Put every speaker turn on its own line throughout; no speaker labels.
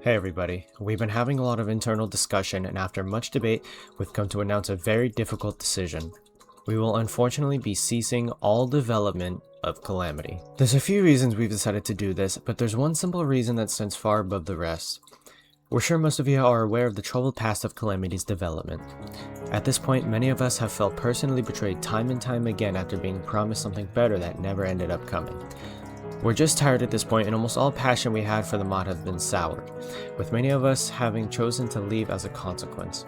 Hey everybody, we've been having a lot of internal discussion and after much debate, we've come to announce a very difficult decision. We will unfortunately be ceasing all development of Calamity. There's a few reasons we've decided to do this, but there's one simple reason that stands far above the rest. We're sure most of you are aware of the troubled past of Calamity's development. At this point, many of us have felt personally betrayed time and time again after being promised something better that never ended up coming. We're just tired at this point, and almost all passion we had for the mod has been soured, with many of us having chosen to leave as a consequence.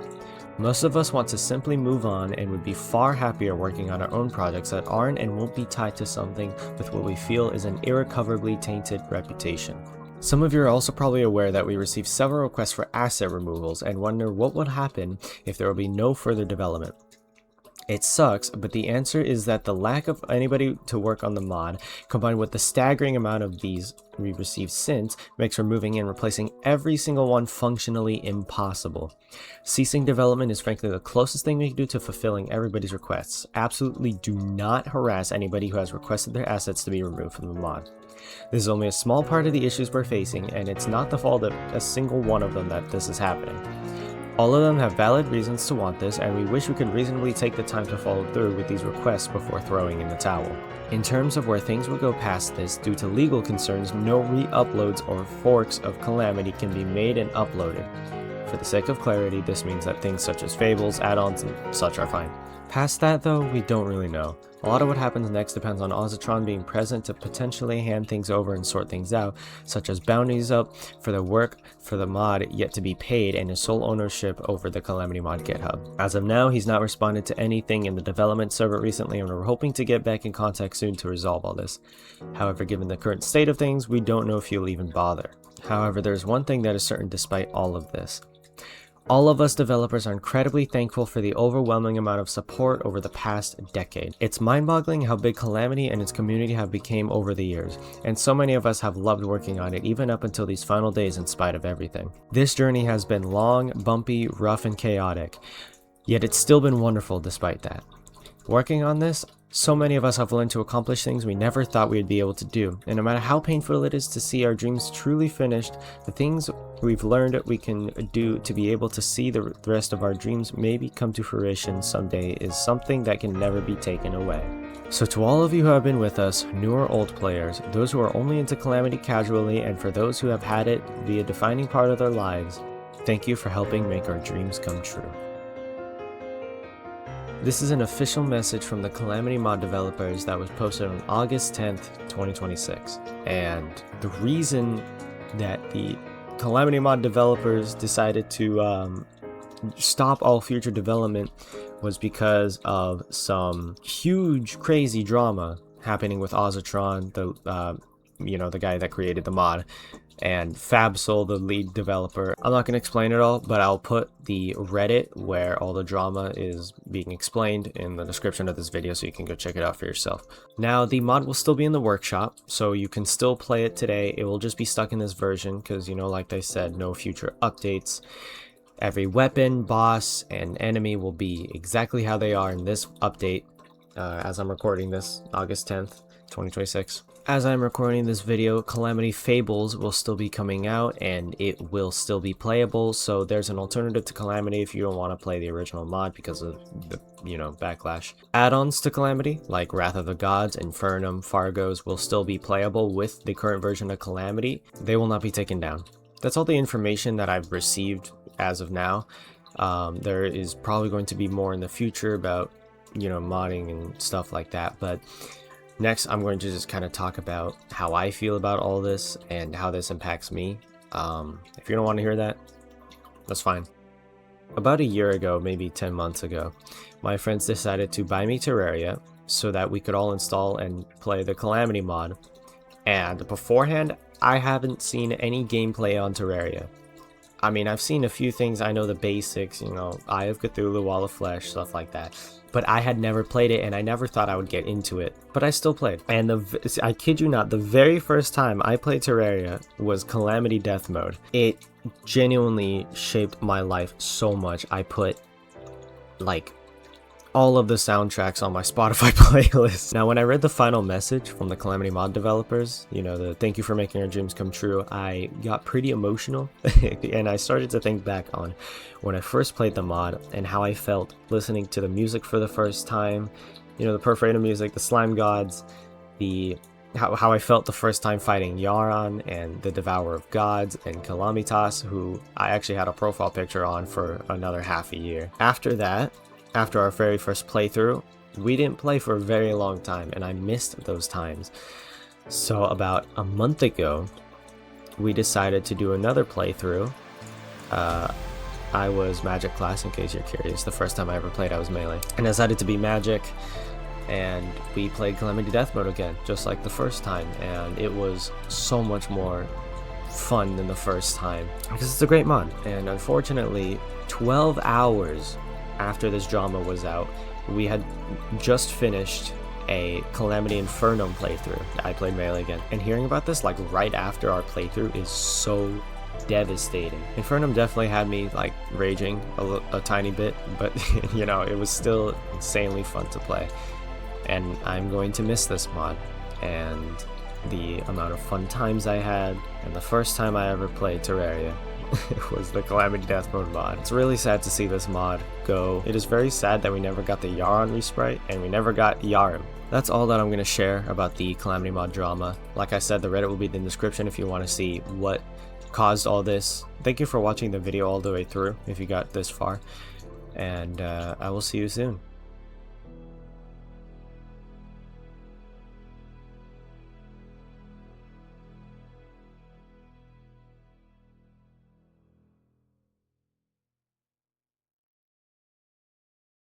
Most of us want to simply move on and would be far happier working on our own projects that aren't and won't be tied to something with what we feel is an irrecoverably tainted reputation. Some of you are also probably aware that we received several requests for asset removals and wonder what would happen if there will be no further development. It sucks, but the answer is that the lack of anybody to work on the mod, combined with the staggering amount of these we received since, makes removing and replacing every single one functionally impossible. Ceasing development is frankly the closest thing we can do to fulfilling everybody's requests. Absolutely do not harass anybody who has requested their assets to be removed from the mod. This is only a small part of the issues we're facing, and it's not the fault of a single one of them that this is happening. All of them have valid reasons to want this, and we wish we could reasonably take the time to follow through with these requests before throwing in the towel. In terms of where things will go past this, due to legal concerns, no re-uploads or forks of Calamity can be made and uploaded. For the sake of clarity, this means that things such as fables, add-ons, and such are fine. Past that though, we don't really know. A lot of what happens next depends on Ozatron being present to potentially hand things over and sort things out, such as bounties up for the work for the mod yet to be paid and his sole ownership over the Calamity mod GitHub. As of now, he's not responded to anything in the development server recently, and we're hoping to get back in contact soon to resolve all this. However, given the current state of things, we don't know if he'll even bother. However, there's one thing that is certain despite all of this. All of us developers are incredibly thankful for the overwhelming amount of support over the past decade. It's mind-boggling how big Calamity and its community have become over the years, and so many of us have loved working on it even up until these final days in spite of everything. This journey has been long, bumpy, rough, and chaotic, yet it's still been wonderful despite that. Working on this, so many of us have learned to accomplish things we never thought we'd be able to do, and no matter how painful it is to see our dreams truly finished, the things we've learned we can do to be able to see the rest of our dreams maybe come to fruition someday is something that can never be taken away. So to all of you who have been with us, new or old players, those who are only into Calamity casually, and for those who have had it be a defining part of their lives, thank you for helping make our dreams come true. This is an official message from the Calamity mod developers that was posted on August 10th, 2026. And the reason that the Calamity mod developers decided to stop all future development was because of some huge crazy drama happening with Ozatron, the guy that created the mod, and Fabsol, the lead developer. I'm not going to explain it all, but I'll put the Reddit where all the drama is being explained in the description of this video so you can go check it out for yourself. Now, the mod will still be in the workshop, so you can still play it today. It will just be stuck in this version because, like I said, no future updates. Every weapon, boss, and enemy will be exactly how they are in this update as I'm recording this, August 10th, 2026. As I'm recording this video, Calamity Fables will still be coming out and it will still be playable, so there's an alternative to Calamity if you don't want to play the original mod because of the, backlash. Add-ons to Calamity, like Wrath of the Gods, Infernum, Fargos, will still be playable with the current version of Calamity. They will not be taken down. That's all the information that I've received as of now. There is probably going to be more in the future about, modding and stuff like that, but next, I'm going to just kind of talk about how I feel about all this and how this impacts me. If you don't want to hear that, that's fine. About a year ago, maybe 10 months ago, my friends decided to buy me Terraria so that we could all install and play the Calamity mod. And beforehand, I haven't seen any gameplay on Terraria. I mean, I've seen a few things, I know the basics, Eye of Cthulhu, Wall of Flesh, stuff like that. But I had never played it, and I never thought I would get into it. But I still played. And I kid you not, the very first time I played Terraria was Calamity Death Mode. It genuinely shaped my life so much. I put, all of the soundtracks on my Spotify playlist. Now, when I read the final message from the Calamity mod developers, you know, the thank you for making our dreams come true, I got pretty emotional and I started to think back on when I first played the mod and how I felt listening to the music for the first time, you know, the perforator music, the slime gods, how I felt the first time fighting Yaron and the Devourer of Gods and Calamitas, who I actually had a profile picture on for another half a year. After that, after our very first playthrough, we didn't play for a very long time, and I missed those times. So about a month ago, we decided to do another playthrough. I was Magic class, in case you're curious. The first time I ever played, I was melee. And I decided to be Magic, and we played Calamity Death Mode again, just like the first time. And it was so much more fun than the first time, because it's a great mod. And unfortunately, 12 hours after this drama was out, we had just finished a Calamity Infernum playthrough. I played melee again, and hearing about this like right after our playthrough is so devastating. Infernum definitely had me like raging a tiny bit, but you know, it was still insanely fun to play, and I'm going to miss this mod and the amount of fun times I had. And the first time I ever played Terraria was the Calamity Death Mode mod. It's really sad to see this mod go. It is very sad that we never got the Yaron resprite and we never got Yarim. That's all that I'm going to share about the Calamity mod drama. Like I said, the Reddit will be in the description if you want to see what caused all this. Thank you for watching the video all the way through if you got this far, and I will see you soon.